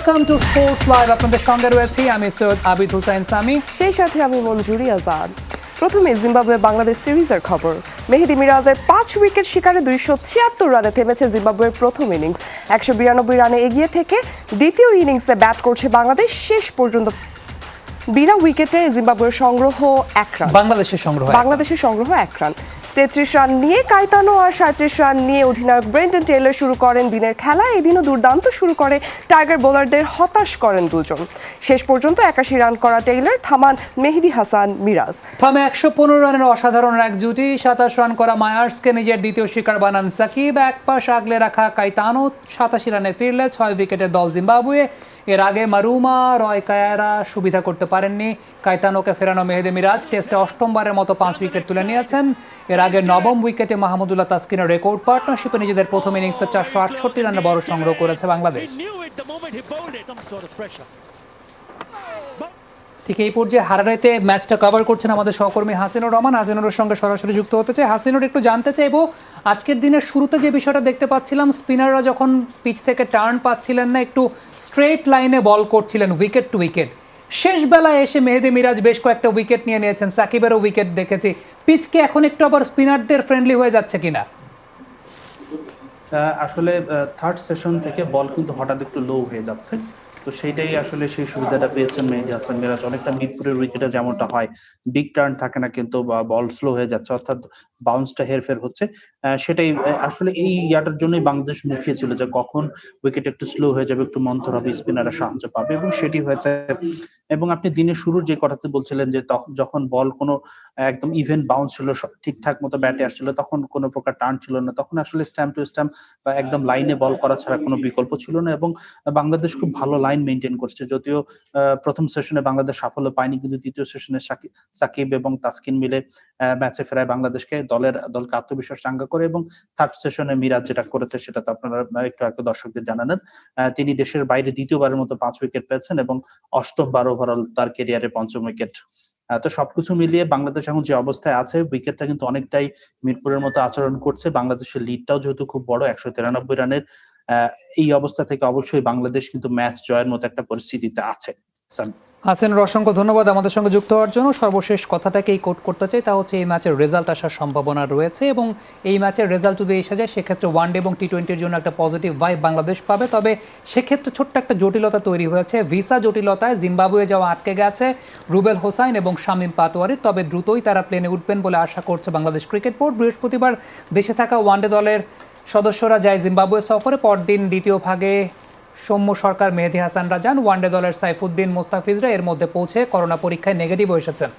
Welcome to sports live. আপনাদের সঙ্গে রয়েছি আমি সৈয়দ আবিদ হুসাইন সামি, সেই সাথে আমি মঞ্জুরি আজাদ। প্রথমে জিম্বাবুয়ে বাংলাদেশ সিরিজের খবর। মেহেদী মিরাজের 5 উইকেট শিকারে 276 রানে থেমেছে জিম্বাবুয়ের প্রথম ইনিংস। 192 রানে এগিয়ে থেকে দ্বিতীয় ইনিংসে ব্যাট করছে বাংলাদেশ। শেষ পর্যন্ত বিনা উইকেটে জিম্বাবুয়ের সংগ্রহ 1 রান। বাংলাদেশের সংগ্রহ 1 রান। 33 রান নিয়ে কাইতানো আর 37 রান নিয়ে অধিনায়ক ব্রেন্ডন টেইলর শুরু করেন দিনের খেলা। এদিনও দুর্দান্ত শুরু করে টাইগার বোলারদের হতাশ করেন দুজন। শেষ পর্যন্ত 81 রান করা টেইলর থামান মেহেদী হাসান মিরাজ। 115 রানের অসাধারণ এক জুটি। 27 রান করা মায়ার্সকে নিজের দ্বিতীয় শিকার বানান সাকিব। এক পাশ আগলে রাখা কাইতানো 87 রানে ফিরলে 6 উইকেটের দল জিম্বাবুয়ে। এর আগে মারুমা রয় কায়ারা সুবিধা করতে পারেননি। কাইতানোকে ফেরানো মেহেদী মিরাজ টেস্টে অষ্টমবারের মতো 5 উইকেট তুলে নিয়েছেন। এর আগে নবম উইকেটে মাহমুদুল্লাহ তাসকিনের রেকর্ড পার্টনারশিপে নিজেদের প্রথম ইনিংসে 468 রানে বড় সংগ্রহ করেছে বাংলাদেশ। ঠিক এই পর্যায়ে হারারেতে ম্যাচটা কভার করছেন আমাদের সহকর্মী হাসিনুর রহমান। হাসিনুরের সঙ্গে সরাসরি যুক্ত হতে চাই। হাসিনুর, একটু জানতে চাইবো, আজকের দিনের শুরুতে যে বিষয়টা দেখতে পাচ্ছিলাম, স্পিনাররা যখন পিচ থেকে টার্ন পাচ্ছিলেন না, একটু স্ট্রেট লাইনে বল করছিলেন উইকেট টু উইকেট। শেষ বেলায় এসে মেহেদী মিরাজ বেশ কয়েকটা উইকেট নিয়েছেন, সাকিবেরও উইকেট দেখেছি। পিচকে এখন একটু আবার স্পিনারদের ফ্রেন্ডলি হয়ে যাচ্ছে কিনা? আসলে থার্ড সেশন থেকে বল কিন্তু হঠাৎ একটু লো হয়ে যাচ্ছে, তো সেইটাই আসলে সেই সুবিধাটা পেয়েছেন মেহেদী হাসান মিরাজ। অনেকটা মিরপুরের উইকেটে যেমনটা হয়, বিগ টার্ন থাকে না কিন্তু বল স্লো হয়ে যাচ্ছে, অর্থাৎ বাউন্সটা হেরফের হচ্ছে। সেটাই আসলে এই ইয়াটার জন্যই বাংলাদেশ মুখিয়ে ছিল যে কখন উইকেট একটু স্লো হয়ে যাবে, একটু মন্থর হবে, স্পিনাররা সাহায্য পাবে, এবং সেটি হয়েছে। এবং আপনি দিনের শুরুর যে কথাতে বলছিলেন যে যখন বল কোনো একদম ইভেন বাউন্স ছিল, ঠিকঠাক মতো ব্যাটে আসছিল, তখন কোনো প্রকার টার্ন ছিল না, তখন আসলে স্ট্যাম্প টু স্ট্যাম্প বা একদম লাইনে বল করা ছাড়া কোনো বিকল্প ছিল না। এবং বাংলাদেশ খুব ভালো লাইন মেনটেন করছে। যদিও প্রথম সেশনে বাংলাদেশ সাফল্য পায়নি, কিন্তু দ্বিতীয় সেশনে সাকিব এবং তাসকিন মিলে ম্যাচে ফেরায় বাংলাদেশকে, দলকে আত্মবিশ্বাস চাঙ্গা করে। এবং থার্ড সেশনে মিরাজ যেটা করেছে সেটা তো আপনারা একটু আগে দর্শকদের জানালেন। তিনি দেশের বাইরে দ্বিতীয়বারের মতো 5 উইকেট পেয়েছেন এবং অষ্টমবার ওভারঅল তার ক্যারিয়ারে 5ম উইকেট। তো সবকিছু মিলিয়ে বাংলাদেশ এখন যে অবস্থায় আছে, উইকেটটা কিন্তু অনেকটাই মিরপুরের মতো আচরণ করছে। বাংলাদেশের লিডটাও যেহেতু খুব বড়, 193 রানের, এই অবস্থা থেকে অবশ্যই বাংলাদেশ কিন্তু ম্যাচ জয়ের মতো একটা পরিস্থিতিতে আছে। হাসিনুর, অসংখ্য ধন্যবাদ আমাদের সঙ্গে যুক্ত হওয়ার জন্য। সর্বশেষ কথাটাকেই কোট করতে চাই, তা হচ্ছে এই ম্যাচের রেজাল্ট আসার সম্ভাবনা রয়েছে, এবং এই ম্যাচের রেজাল্ট যদি এসে যায় সেক্ষেত্রে ওয়ানডে এবং টি-20-র জন্য একটা পজিটিভ ভাইব বাংলাদেশ পাবে। তবে সেক্ষেত্রে ছোট্ট একটা জটিলতা তৈরি হয়েছে, ভিসা জটিলতায় জিম্বাবুয়ে যাওয়া আটকে গেছে রুবেল হোসাইন এবং শামীম পাটোয়ারির। তবে দ্রুতই তারা প্লেনে উঠবেন বলে আশা করছে বাংলাদেশ ক্রিকেট বোর্ড। বৃহস্পতিবার দেশে থাকা ওয়ানডে দলের সদস্যরা যায় জিম্বাবুয়ে সফরে। পরদিন দ্বিতীয় ভাগে সৌম্য সরকার, মেহেদী হাসানরা যান। ওয়ানডে দলের সাইফুদ্দিন, মোস্তাফিজরা এর মধ্যে পৌঁছে করোনা পরীক্ষায় নেগেটিভ এসেছেন।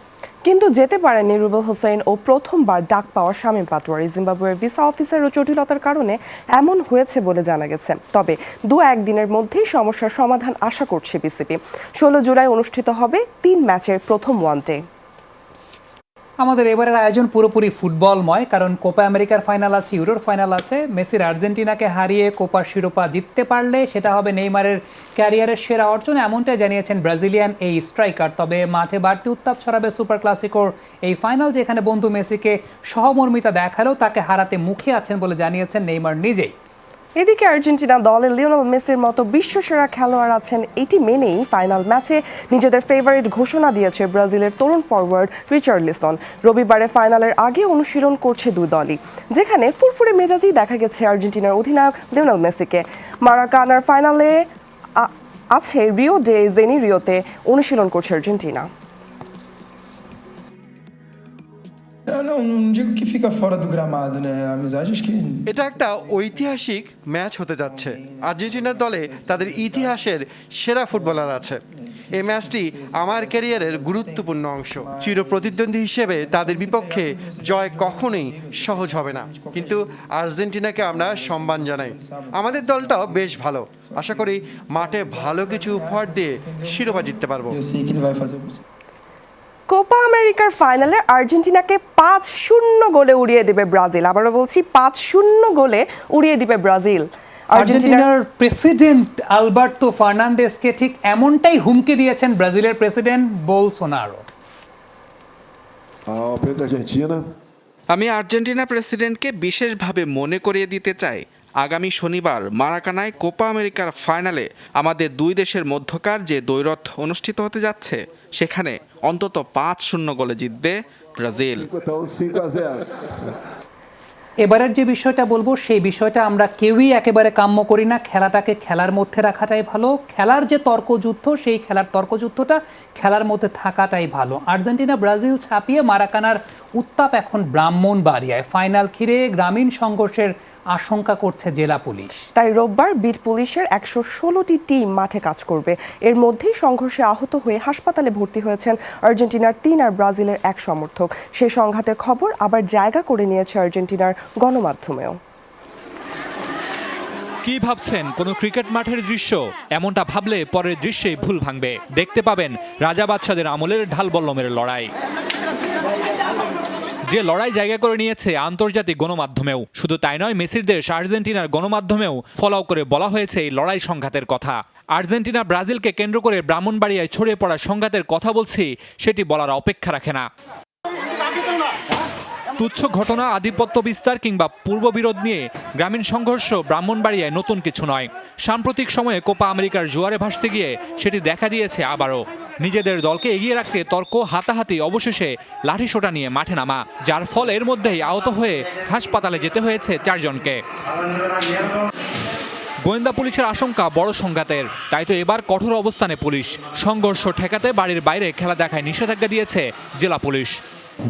কিন্তু যেতে পারেননি রুবেল হোসেন ও প্রথমবার ডাক পাওয়া শামীম পাটোয়ারি। জিম্বাবুয়ের ভিসা অফিসের ও জটিলতার কারণে এমন হয়েছে বলে জানা গেছে। তবে 2-1 দিনের মধ্যেই সমস্যার সমাধান আশা করছে বিসিবি। 16 জুলাই অনুষ্ঠিত হবে 3 ম্যাচের প্রথম ওয়ানডে। আমাদের এবারের আয়োজন পুরোপুরি ফুটবলময়, কারণ কোপা আমেরিকার ফাইনাল আছে, ইউরোর ফাইনাল আছে। মেসির আর্জেন্টিনাকে হারিয়ে কোপার শিরোপা জিততে পারলে সেটা হবে নেইমারের ক্যারিয়ারের সেরা অর্জন, এমনটাই জানিয়েছেন ব্রাজিলিয়ান এই স্ট্রাইকার। তবে মাঠে বাড়তি উত্তাপ ছড়াবে সুপার ক্লাসিকোর এই ফাইনাল, যেখানে বন্ধু মেসিকে সহমর্মিতা দেখালেও তাকে হারাতে মুখে আছেন বলে জানিয়েছেন নেইমার নিজেই। এদিকে আর্জেন্টিনা দলে লিওনেল মেসির মতো বিশ্বসেরা খেলোয়াড় আছেন, এটি মেনেই ফাইনাল ম্যাচে নিজেদের ফেভারিট ঘোষণা দিয়েছে ব্রাজিলের তরুণ ফরওয়ার্ড রিচার্লিসন। রবিবারে ফাইনালের আগে অনুশীলন করছে দুই দলই, যেখানে ফুরফুরে মেজাজেই দেখা গেছে আর্জেন্টিনার অধিনায়ক লিওনেল মেসিকে। মারাকানার ফাইনালে আছে রিও ডে জেনিরিওতে অনুশীলন করছে Argentina. Não digo que fica fora do gramado, né? A amizade acho que এটা একটা ঐতিহাসিক ম্যাচ হতে যাচ্ছে। আর্জেন্টিনার দলে তাদের ইতিহাসের সেরা ফুটবলার আছে। এই ম্যাচটি আমার ক্যারিয়ারের গুরুত্বপূর্ণ অংশ। চিরপ্রতিদ্বন্দ্বী হিসেবে তাদের বিপক্ষে জয় কখনোই সহজ হবে না, কিন্তু আর্জেন্টিনাকে আমরা সম্মান জানাই। আমাদের দলটাও বেশ ভালো, আশা করি মাঠে ভালো কিছু উপহার দিয়ে শিরোপা জিততে পারবো। eu sei que ele vai fazer o possível. Copa আমেরিকার ফাইনালে আর্জেন্টিনাকে 5-0 গোলে উড়িয়ে দেবে ব্রাজিল। আবারও বলছি, 5-0 গোলে উড়িয়ে দিবে ব্রাজিল। আর্জেন্টিনার প্রেসিডেন্ট আলবার্তো ফার্নান্দেসকে ঠিক এমনটাই হুমকি দিয়েছেন ব্রাজিলের প্রেসিডেন্ট বোলসোনারো। আমি আর্জেন্টিনা প্রেসিডেন্টকে বিশেষভাবে মনে করিয়ে দিতে চাই, আগামী শনিবার মারাকানায় কোপা আমেরিকার ফাইনালে আমাদের দুই দেশের মধ্যকার যে দ্বৈরথ অনুষ্ঠিত হতে যাচ্ছে সেখানে অন্তত 5-0 গোলে জিতবে ব্রাজিল। এবারের যে বিষয়টা বলবো সেই বিষয়টা আমরা কেউই একেবারে কাম্য করি না। খেলাটাকে খেলার মধ্যে রাখাটাই ভালো। খেলার যে তর্কযুদ্ধ সেই খেলার তর্কযুদ্ধটা খেলার মধ্যে থাকাটাই ভালো। আর্জেন্টিনা ব্রাজিল ছাপিয়ে মারাকানার উত্তাপ এখন ব্রাহ্মণবাড়িয়ায়। ফাইনাল ঘিরে গ্রামীণ সংঘর্ষের আশঙ্কা করছে জেলা পুলিশ। তাই রোববার বিট পুলিশের 116টি টিম মাঠে কাজ করবে। এর মধ্যেই সংঘর্ষে আহত হয়ে হাসপাতালে ভর্তি হয়েছেন আর্জেন্টিনার 3 আর ব্রাজিলের 1 সমর্থক। সেই সংঘাতের খবর আবার জায়গা করে নিয়েছে আর্জেন্টিনার গণমাধ্যমেও। কি ভাবছেন কোনো ক্রিকেট মাঠের দৃশ্য? এমনটা ভাবলে পরের দৃশ্যেই ভুল ভাঙবে। দেখতে পাবেন রাজা বাদশাদের আমলের ঢাল বল্লমের লড়াই। যে লড়াই জায়গা করে নিয়েছে আন্তর্জাতিক গণমাধ্যমেও। শুধু তাই নয়, মেসির দেশ আর্জেন্টিনার গণমাধ্যমেও ফলাও করে বলা হয়েছে এই লড়াই সংঘাতের কথা। আর্জেন্টিনা ব্রাজিলকে কেন্দ্র করে ব্রাহ্মণবাড়িয়ায় ছড়িয়ে পড়া সংঘাতের কথা বলছি, সেটি বলার অপেক্ষা রাখে না। তুচ্ছ ঘটনা, আধিপত্য বিস্তার কিংবা পূর্ববিরোধ নিয়ে গ্রামীণ সংঘর্ষ ব্রাহ্মণবাড়িয়ায় নতুন কিছু নয়। সাম্প্রতিক সময়ে কোপা আমেরিকার জোয়ারে ভাসতে গিয়ে সেটি দেখা দিয়েছে আবারও। নিজেদের দলকে এগিয়ে রাখতে তর্ক, হাতাহাতি, অবশেষে লাঠিসোঁটা নিয়ে মাঠে নামা, যার ফল এর মধ্যেই আহত হয়ে হাসপাতালে যেতে হয়েছে 4 জনকে। গোয়েন্দা পুলিশের আশঙ্কা বড় সংঘাতের, তাই তো এবার কঠোর অবস্থানে পুলিশ। সংঘর্ষ ঠেকাতে বাড়ির বাইরে খেলা দেখায় নিষেধাজ্ঞা দিয়েছে জেলা পুলিশ।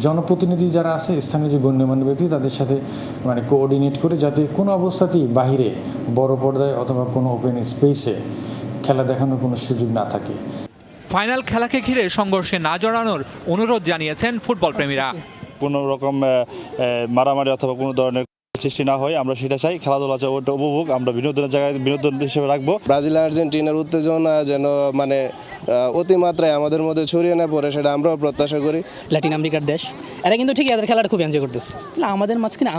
জনপ্রতিনিধি যারা আছে, স্থানীয় যে গণ্যমান্য ব্যক্তি, তাদের সাথে কোঅর্ডিনেট করে যাতে কোনো অবস্থাতেই বাহিরে বড় পর্দায় অথবা কোনো ওপেন স্পেসে খেলা দেখানোর কোনো সুযোগ না থাকে। ফাইনাল খেলাকে ঘিরে সংঘর্ষে না জড়ানোর অনুরোধ জানিয়েছেন ফুটবল প্রেমীরা। কোনো রকম মারামারি অথবা কোনো ধরনের সৃষ্টি না হয়, আমরা সেটা চাই। খেলাধুলা ওটা উপভোগ আমরা বিনোদনের জায়গায় বিনোদন হিসেবে রাখবো। ব্রাজিল আর্জেন্টিনার উত্তেজনা যেন অতিমাত্রায় আমাদের মধ্যে ছড়িয়ে না পড়ে, সেটা আমরাও প্রত্যাশা করি। ল্যাটিন আমেরিকার দেশ, এরা কিন্তু ঠিকই এদের খেলাটা খুব এনজয় করতেছে। আমাদের মাঝখানে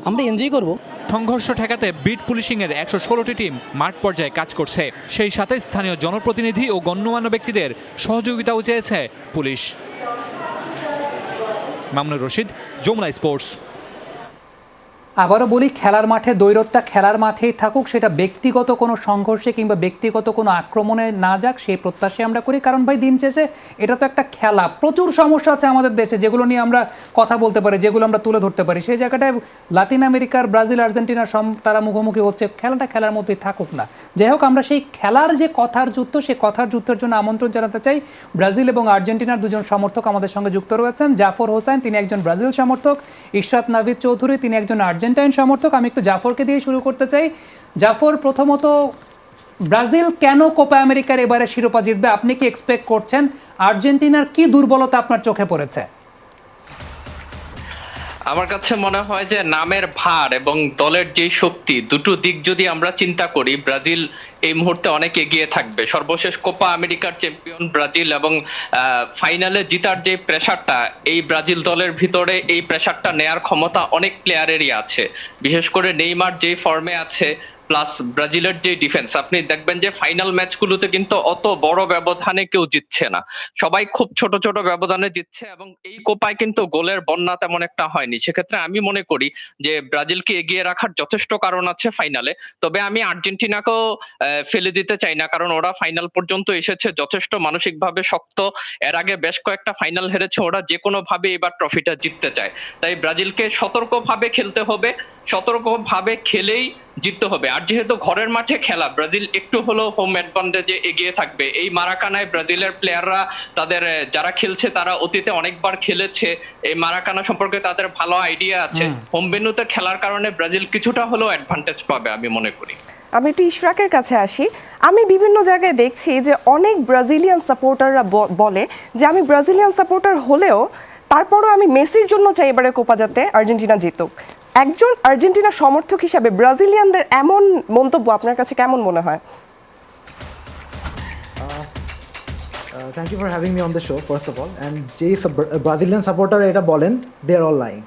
আমরা এনজয় করব। সংঘর্ষ ঠেকাতে বিট পুলিশিংয়ের 116টি টিম মাঠ পর্যায়ে কাজ করছে। সেই সাথে স্থানীয় জনপ্রতিনিধি ও গণ্যমান্য ব্যক্তিদের সহযোগিতাও চেয়েছে পুলিশ। মামুনুর রশিদ, যমুনা স্পোর্টস। আবারও বলি, খেলার মাঠে দ্বৈরথটা খেলার মাঠেই থাকুক, সেটা ব্যক্তিগত কোনো সংঘর্ষে কিংবা ব্যক্তিগত কোনো আক্রমণে না যাক, সেই প্রত্যাশা আমরা করি। কারণ ভাই, দিন শেষে এটা তো একটা খেলা। প্রচুর সমস্যা আছে আমাদের দেশে যেগুলো নিয়ে আমরা কথা বলতে পারি, যেগুলো আমরা তুলে ধরতে পারি। সেই জায়গাটায় লাতিন আমেরিকার ব্রাজিল আর্জেন্টিনার তারা মুখোমুখি হচ্ছে, খেলাটা খেলার মধ্যেই থাকুক না। যাই হোক, আমরা সেই খেলার যে কথার যুদ্ধ, সেই কথার যুদ্ধের জন্য আমন্ত্রণ জানাতে চাই। ব্রাজিল এবং আর্জেন্টিনার 2 জন সমর্থক আমাদের সঙ্গে যুক্ত রয়েছেন। জাফর হোসেন, তিনি একজন ব্রাজিল সমর্থক। ইশরাত নাভিদ চৌধুরী, তিনি একজন আর্জেন্টাইন সমর্থক। আমি একটু জাফরকে দিয়ে শুরু করতে চাই। জাফর, প্রথমত ব্রাজিল কেন কোপা আমেরিকার এবারে শিরোপা জিতবে? আপনি কি এক্সপেক্ট করছেন? আর্জেন্টিনার কি দুর্বলতা আপনার চোখে পড়েছে? আমার কাছে মনে হয় যে নামের ভার এবং দলের যে শক্তি, দুটো দিক যদি আমরা চিন্তা করি, ব্রাজিল এই মুহূর্তে অনেক এগিয়ে থাকবে। সর্বশেষ কোপা আমেরিকার চ্যাম্পিয়ন ব্রাজিল, এবং ফাইনালে জিতার যে প্রেসারটা এই ব্রাজিল দলের ভিতরে, এই প্রেসারটা নেয়ার ক্ষমতা অনেক প্লেয়ারেরই আছে। বিশেষ করে নেইমার যে ফর্মে আছে, প্লাস ব্রাজিলের যে ডিফেন্স, আপনি দেখবেন যে ফাইনাল ম্যাচগুলোতে কিন্তু অত বড় ব্যবধানে কেউ জিতছে না, সবাই খুব ছোট ছোট ব্যবধানে জিতছে। এবং এই কোপায় কিন্তু গোলের বন্যা তেমন একটা হয়নি। সেক্ষেত্রে আমি মনে করি যে ব্রাজিলকে এগিয়ে রাখার যথেষ্ট কারণ আছে ফাইনালে। তবে আমি আর্জেন্টিনাকেও ফেলে দিতে চাই না, কারণ ওরা ফাইনাল পর্যন্ত এসেছে যথেষ্ট মানসিকভাবে শক্ত। এর আগে বেশ কয়েকটা ফাইনাল হেরেছে, ওরা যে কোনো ভাবে এবার ট্রফিটা জিততে চায়। তাই ব্রাজিলকে সতর্কভাবে খেলতে হবে, সতর্কভাবে খেলেই জিততে হবে। আর যেহেতু ঘরের মাঠে খেলা, ব্রাজিল একটু হলেও হোম অ্যাডভান্টেজে এগিয়ে থাকবে। এই মারাকানায় ব্রাজিলের প্লেয়াররা, তাদের যারা খেলছে তারা অতীতে অনেকবার খেলেছে, এই মারাকানা সম্পর্কে তাদের ভালো আইডিয়া আছে। হোম ভেন্যুতে খেলার কারণে ব্রাজিল কিছুটা হলেও অ্যাডভান্টেজ পাবে আমি মনে করি। আমি একটু ইশরাকের কাছে আসি। আমি বিভিন্ন জায়গায় দেখছি যে অনেক ব্রাজিলিয়ান সাপোর্টাররা বলে যে আমি ব্রাজিলিয়ান সাপোর্টার হলেও তারপরও আমি মেসির জন্য চাই এবারে কোপা যাতে আর্জেন্টিনা জিতুক। একজন আর্জেন্টিনা সমর্থক হিসাবে ব্রাজিলিয়ানদের এমন মন্তব্য আপনার কাছে কেমন মনে হয়? Thank you for having me on the show first of all. And যেই ব্রাজিলিয়ান সাপোর্টার এটা বলেন, দে আর অল লাইং।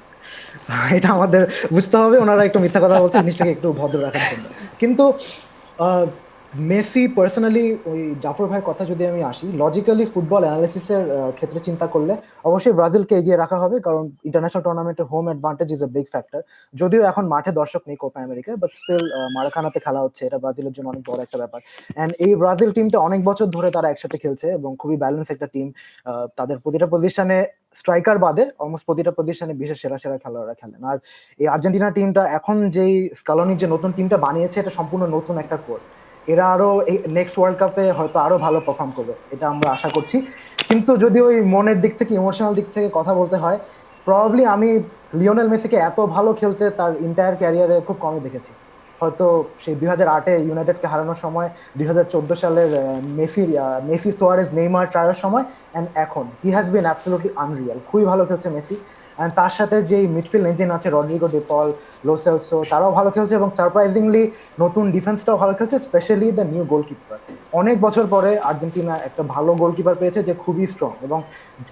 এটা আমাদের বুঝতে হবে, ওনারা একটু মিথ্যা কথা বলছে, জিনিসটাকে একটু ভদ্র রাখার জন্য। কিন্তু মেসি পার্সোনালি, ওই জাফর ভাইয়ের কথা যদি আমি আসি, লজিক্যালি ফুটবল অ্যানালিসিসের ক্ষেত্রে চিন্তা করলে অবশ্যই ব্রাজিলকে এগিয়ে রাখা হবে, কারণ ইন্টারন্যাশনাল টুর্নামেন্টে home advantage is a big factor. যদিও এখন মাঠে দর্শক নেই কোপা আমেরিকায়, বাট স্টিল মারাকানাতে খেলা হচ্ছে, এটা ব্রাজিলের জন্য অনেক বড় একটা ব্যাপার। অ্যান্ড এই ব্রাজিল টিমটা অনেক বছর ধরে তারা একসাথে খেলছে এবং খুবই ব্যালেন্স একটা টিম। তাদের প্রতিটা পজিশনে, স্ট্রাইকার বাদে অলমোস্ট প্রতিটা পজিশনে বিশেষ সেরা সেরা খেলোয়াড়রা খেলেন। আর এই আর্জেন্টিনা টিমটা এখন যেই স্কালোনির যে নতুন টিমটা বানিয়েছে, এটা সম্পূর্ণ নতুন একটা কোর। এরা আরো নেক্সট ওয়ার্ল্ড কাপে হয়তো আরো ভালো পারফর্ম করবে, এটা আমরা আশা করছি। কিন্তু যদি ওই মনের দিক থেকে, ইমোশনাল দিক থেকে কথা বলতে হয়, প্রবাবলি আমি লিওনেল মেসিকে এত ভালো খেলতে তার এন্টায়ার ক্যারিয়ারে খুব কমই দেখেছি। হয়তো সেই 2008-এ ইউনাইটেডকে হারানোর সময়, 2014 সালের মেসি সোয়ারেজ নেইমার ট্রায়ালের সময়, অ্যান্ড এখন he has been absolutely unreal. খুবই ভালো খেলছে মেসি। অ্যান্ড তার সাথে যেই মিডফিল্ড ইঞ্জিন আছে, রড্রিগো, ডি পল, লো সেলসো, তারাও ভালো খেলছে এবং সারপ্রাইজিংলি নতুন ডিফেন্সটাও ভালো খেলছে, স্পেশালি দ্য নিউ গোলকিপার। অনেক বছর পরে আর্জেন্টিনা একটা ভালো গোলকিপার পেয়েছে যে খুবই স্ট্রং, এবং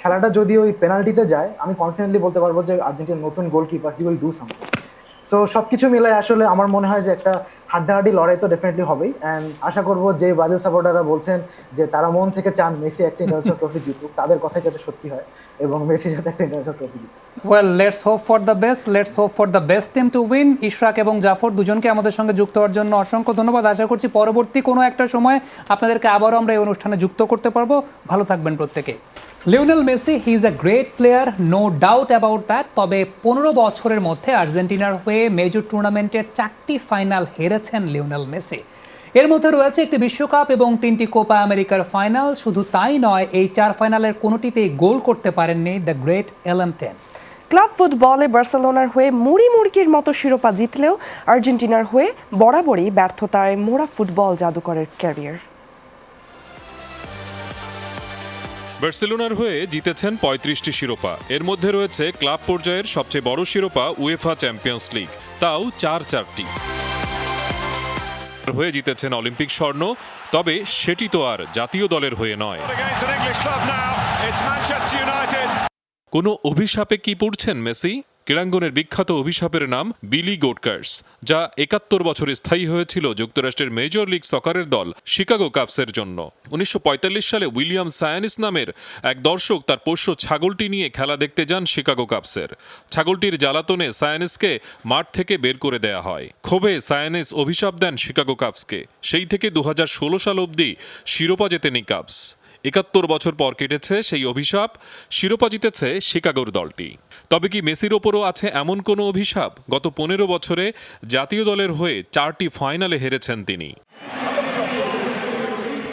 খেলাটা যদি ওই পেনাল্টিতে যায়, আমি কনফিডেন্টলি বলতে পারবো যে আর্জেন্টিনার নতুন goalkeeper, he will do something. So সবকিছু মিলে আসলে আমার মনে হয় যে একটা হাড্ডাহাড্ডি লড়াই তো ডেফিনেটলি হবেই। অ্যান্ড আশা করবো যে ব্রাজিল সাপোর্টাররা বলছেন যে তারা মন থেকে চান মেসি একটা ইন্টারন্যাশনাল ট্রফি জিতুক, তাদের কথাই যাতে সত্যি হয় এবং মেসি যাতে একটা ইন্টারন্যাশনাল ট্রফি জিতুক। Well, let's hope for the best, let's hope for the best team to win. Ishraq এবং জাফর দুজনকে আমাদের সঙ্গে যুক্ত হওয়ার জন্য অসংখ্য ধন্যবাদ। আশা করছি পরবর্তী কোনো একটা সময় আপনাদেরকে আবারও আমরা এই অনুষ্ঠানে যুক্ত করতে পারবো। ভালো থাকবেন প্রত্যেকে। Lionel Messi, he is a great player, no doubt about that. তবে 15 বছরের মধ্যে আর্জেন্টিনার হয়ে মেজর টুর্নামেন্টের 4টি ফাইনাল হেরেছেন লিওনেল মেসি। এর মধ্যে রয়েছে একটি বিশ্বকাপ এবং 3টি কোপা আমেরিকার ফাইনাল। শুধু তাই নয়, এই 4 ফাইনালের কোনোটিতেই গোল করতে পারেননি দ্য গ্রেট LM10। ক্লাব ফুটবলে বার্সেলোনার হয়ে মুড়ি মুড়কির মতো শিরোপা জিতলেও আর্জেন্টিনার হয়ে বরাবরই ব্যর্থতায় মোড়া ফুটবল জাদুকরের ক্যারিয়ার। বার্সেলোনার হয়ে জিতেছেন 35টি শিরোপা। এর মধ্যে রয়েছে ক্লাব পর্যায়ের সবচেয়ে বড় শিরোপা উয়েফা চ্যাম্পিয়ন্স লিগ, তাও 4টি। হয়ে জিতেছেন অলিম্পিক স্বর্ণ, তবে সেটি তো আর জাতীয় দলের হয়ে নয়। কোনো অভিশাপে কি পড়ছেন মেসি? ক্রীড়াঙ্গনের বিখ্যাত অভিশাপের নাম বিলি গোটকার্স, যা 71 বছর স্থায়ী হয়েছিল যুক্তরাষ্ট্রের মেজর লিগ সকারের দল শিকাগো কাপসের জন্য। 1945 সালে উইলিয়াম সায়ানিস নামের এক দর্শক তার পোষ্য ছাগলটি নিয়ে খেলা দেখতে যান শিকাগো কাপসের। ছাগলটির জ্বালাতনে সায়ানিসকে মাঠ থেকে বের করে দেয়া হয়। ক্ষোভে সায়ানিস অভিশাপ দেন শিকাগো কাপসকে। সেই থেকে 2016 সাল অবধি শিরোপা জেতেনি কাপস। 71 বছর পর কেটেছে সেই অভিশাপ, শিরোপা জিতেছে শিকাগোর দলটি। তবে কি মেসির ওপরও আছে এমন কোনো অভিশাপ? গত 15 বছরে জাতীয় দলের হয়ে 4টি ফাইনালে হেরেছেন তিনি।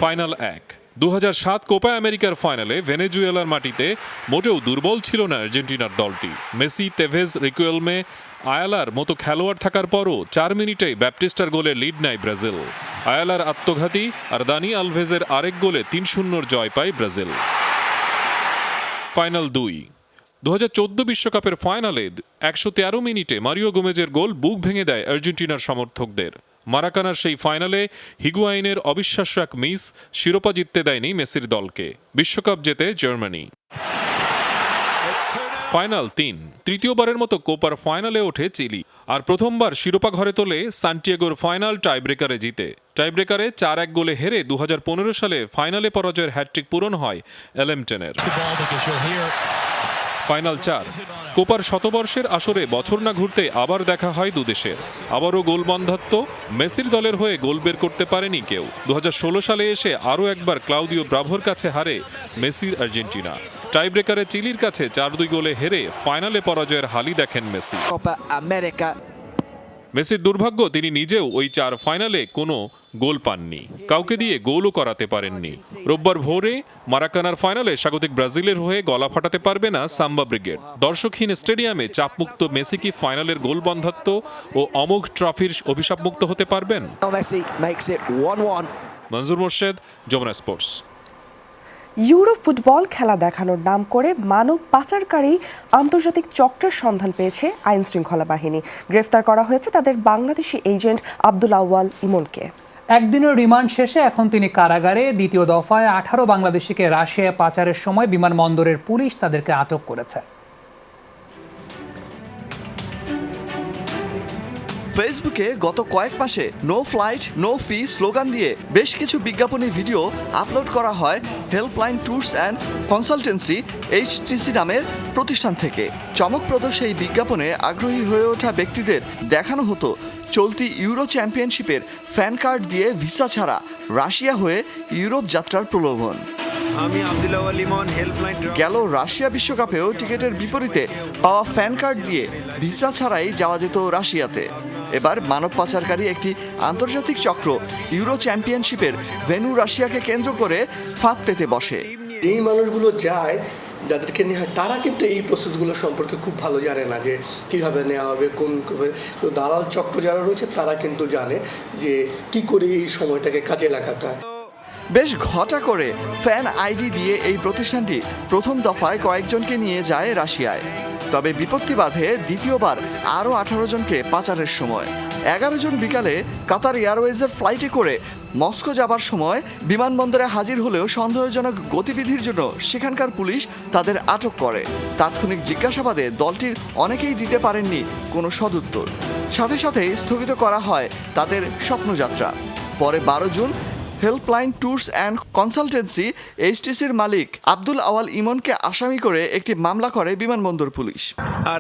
ফাইনাল 1, 2007 কোপা আমেরিকার ফাইনালে ভেনেজুয়েলার মাটিতে মোটেও দুর্বল ছিল না আর্জেন্টিনার দলটি। মেসি, তেভেজ, রিকুয়েলমে, আয়ালার মতো খেলোয়াড় থাকার পরও 4 মিনিটেই ব্যাপটিস্টার গোলে লিড নেয় ব্রাজিল। আয়ালার আত্মঘাতী আর দানি আলভেজের আরেক গোলে 3-0 জয় পায় ব্রাজিল। ফাইনাল 2, 2014 বিশ্বকাপের ফাইনালে 113 মিনিটে মারিও গোমেজের গোল বুক ভেঙে দেয় আর্জেন্টিনার সমর্থকদের। মারাকানার সেই ফাইনালে হিগুয়াইনের অবিশ্বাস্য এক মিস শিরোপা জিততে দেয়নি মেসির দলকে। বিশ্বকাপ জেতে জার্মানি। ফাইনাল 3, তৃতীয়বারের মতো কোপার ফাইনালে ওঠে চিলি। আর প্রথমবার শিরোপা ঘরে তোলে সান্টিয়াগোর ফাইনাল টাইব্রেকারে জিতে। টাইব্রেকারে 4-1 গোলে হেরে 2015 সালে ফাইনালে পরাজয়ের হ্যাটট্রিক পূরণ হয় LM10-এর। ফাইনাল 4, কোপার শতবর্ষের আসরে বছর না ঘুরতে আবার দেখা হয় দুদেশের। আবারও গোল বন্ধাত্ম, মেসির দলের হয়ে গোল বের করতে পারেনি কেউ। 2016 সালে এসে আরও একবার ক্লাউদিও ব্রাভোর কাছে হারে মেসির আর্জেন্টিনা। টাইব্রেকারে চিলির কাছে 4-2 গোলে হেরে ফাইনালে পরাজয়ের হালই দেখেন মেসি। মেসির দুর্ভাগ্য, তিনি নিজেও ওই 4 ফাইনালে কোনো গোল পাননি, কাউকে দিয়ে গোলও করাতে পারেননি। রোববার ভোরে মারাকানার ফাইনালে স্বাগতিক ব্রাজিলের হয়ে গলা ফাটাতে পারবে না সাম্বা ব্রিগেড। দর্শকহীন স্টেডিয়ামে চাপমুক্ত মেসি কি ফাইনালের গোল বন্ধাত্ম ও অমোঘ ট্রফির অভিশাপমুক্ত হতে পারবেন? Manzur Morshed, Jamuna sports. Euro football খেলা দেখানোর নাম করে মানব পাচারকারী আন্তর্জাতিক চক্রের সন্ধান পেয়েছে আইন শৃঙ্খলা বাহিনী। গ্রেফতার করা হয়েছে তাদের বাংলাদেশি এজেন্ট আব্দুল আউয়াল ইমনকে। একদিনের রিমান্ড শেষে এখন তিনি কারাগারে। দ্বিতীয় দফায় 18 বাংলাদেশিকে রাশিয়া পাচারের সময় বিমানবন্দরের পুলিশ তাদেরকে আটক করেছে। ফেসবুকে গত কয়েক মাসে no flight no fee slogan দিয়ে বেশ কিছু বিজ্ঞাপনী ভিডিও আপলোড করা হয় helpline tours and consultancy HTC নামের প্রতিষ্ঠান থেকে। চমকপ্রদ সেই বিজ্ঞাপনে আগ্রহী হয়ে ওঠা ব্যক্তিদের দেখানো হতো চলতি ইউরো চ্যাম্পিয়নশিপের ফ্যান কার্ড দিয়ে ভিসা ছাড়া রাশিয়া হয়ে ইউরোপ যাত্রার প্রলোভন। গেল রাশিয়া বিশ্বকাপেও টিকিটের বিপরীতে পাওয়া ফ্যান কার্ড দিয়ে ভিসা ছাড়াই যাওয়া যেত রাশিয়াতে। এবার মানব পাচারকারী একটি আন্তর্জাতিক চক্র ইউরো চ্যাম্পিয়নশিপের ভেন্যু রাশিয়াকে কেন্দ্র করে ফাঁদ পেতে বসে। যেই মানুষগুলো যায়, যাদেরকে নেওয়া হয়, তারা কিন্তু এই প্রসেসগুলো সম্পর্কে খুব ভালো জানে না, যে কীভাবে নেওয়া হবে, কোন তো দালাল চক্র যারা রয়েছে তারা কিন্তু জানে যে কি করে এই সময়টাকে কাজে লাগাতে হয়। বেশ ঘটা করে ফ্যান আইডি দিয়ে এই প্রতিষ্ঠানটি প্রথম দফায় কয়েকজনকে নিয়ে যায় রাশিয়ায়। তবে বিপত্তি বাধে দ্বিতীয়বার আরও 18 জনকে পাচারের সময়। 11 জন বিকালে কাতার এয়ারওয়েজের ফ্লাইটে করে মস্কো যাবার সময় বিমানবন্দরে হাজির হলেও সন্দেহজনক গতিবিধির জন্য সেখানকার পুলিশ তাদের আটক করে। তাৎক্ষণিক জিজ্ঞাসাবাদে দলটির অনেকেই দিতে পারেননি কোনো সদুত্তর। সাথে সাথেই স্থগিত করা হয় তাদের স্বপ্নযাত্রা। পরে 12 June helpline tours and consultancy HTCর মালিক আব্দুল আওয়াল ইমনকে আসামি করে একটি মামলা করে বিমানবন্দর পুলিশ।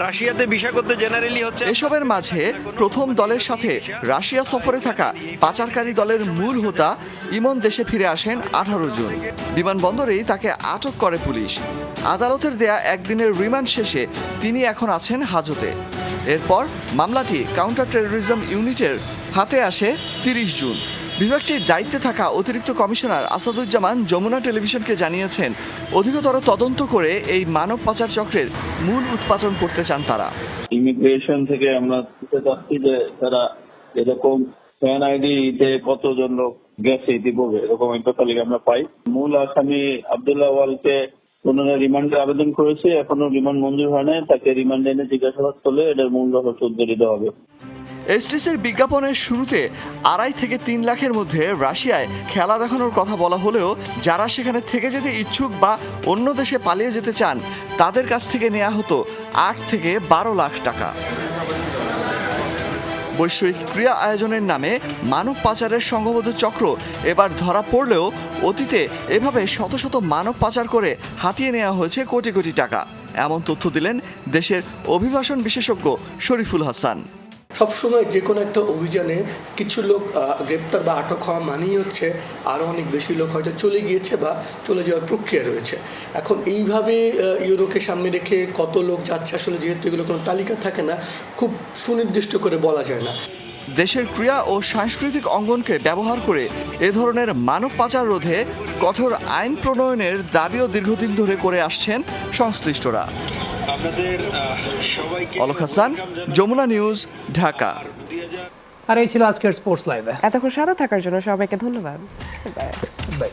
রাশিয়াতে ভিসা করতে জেনারেলি হচ্ছে। এসবের মাঝে প্রথম দলের সাথে রাশিয়া সফরে থাকা পাচারকারী দলের মূল হোতা ইমন দেশে ফিরে আসেন 18 জুন। বিমানবন্দরেই তাকে আটক করে পুলিশ। আদালতের দেয়া একদিনের রিমান্ড শেষে তিনি এখন আছেন হাজতে। এরপর মামলাটি কাউন্টার টেরোরিজম ইউনিটের হাতে আসে 30 জুন। বিভাগটির দায়িত্বে থাকা অতিরিক্ত কমিশনার আসাদুজ্জামান যমুনা টেলিভিশনকে জানিয়েছেন, অধিকতর তদন্ত করে এই মানব পাচার চক্রের মূল উৎপাদন করতে চান তারা। ইমিগ্রেশন থেকে আমরা বুঝতে পারছি যে তারা এরকম ফ্যান আইডিতে কতজন লোক গেছে ইতিপূর্বে, এরকম একটা তালিকা আমরা পাই। মূল আসামি আব্দুল্লাহ ওয়ালকে পুনরায় রিমান্ডে আবেদন করেছে, এখনো রিমান্ড মঞ্জুর হয় নাই। তাকে রিমান্ডে এনে জিজ্ঞাসাবাদ করলে এটার মূল রহস্য উদ্ঘাটিত হবে। HTCর বিজ্ঞাপনের শুরুতে 2.5 থেকে 3 লাখের মধ্যে রাশিয়ায় খেলা দেখানোর কথা বলা হলেও যারা সেখানে থেকে যেতে ইচ্ছুক বা অন্য দেশে পালিয়ে যেতে চান তাদের কাছ থেকে নেওয়া হতো 8 থেকে 12 লাখ টাকা। বৈশ্বিক ক্রীড়া আয়োজনের নামে মানব পাচারের সংঘবদ্ধ চক্র এবার ধরা পড়লেও অতীতে এভাবে শত শত মানব পাচার করে হাতিয়ে নেওয়া হয়েছে কোটি কোটি টাকা। এমন তথ্য দিলেন দেশের অভিবাসন বিশেষজ্ঞ শরীফুল হাসান। সবসময় যে কোনো একটা অভিযানে কিছু লোক গ্রেপ্তার বা আটক হওয়া মানেই হচ্ছে আরও অনেক বেশি লোক হয়তো চলে গিয়েছে বা চলে যাওয়ার প্রক্রিয়া রয়েছে। এখন এইভাবে ইউরোকে সামনে রেখে কত লোক যাচ্ছে, আসলে যেহেতু এগুলো কোনো তালিকা থাকে না, খুব সুনির্দিষ্ট করে বলা যায় না। দেশের ক্রীড়া ও সাংস্কৃতিক অঙ্গনকে ব্যবহার করে এ ধরনের মানব পাচার রোধে কঠোর আইন প্রণয়নের দাবিও দীর্ঘদিন ধরে করে আসছেন সংশ্লিষ্টরা। অলক হাসান, যমুনা নিউজ, ঢাকা। আর এই ছিল আজকের স্পোর্টস লাইভে। এতক্ষণ সাথে থাকার জন্য সবাইকে ধন্যবাদ। বাই।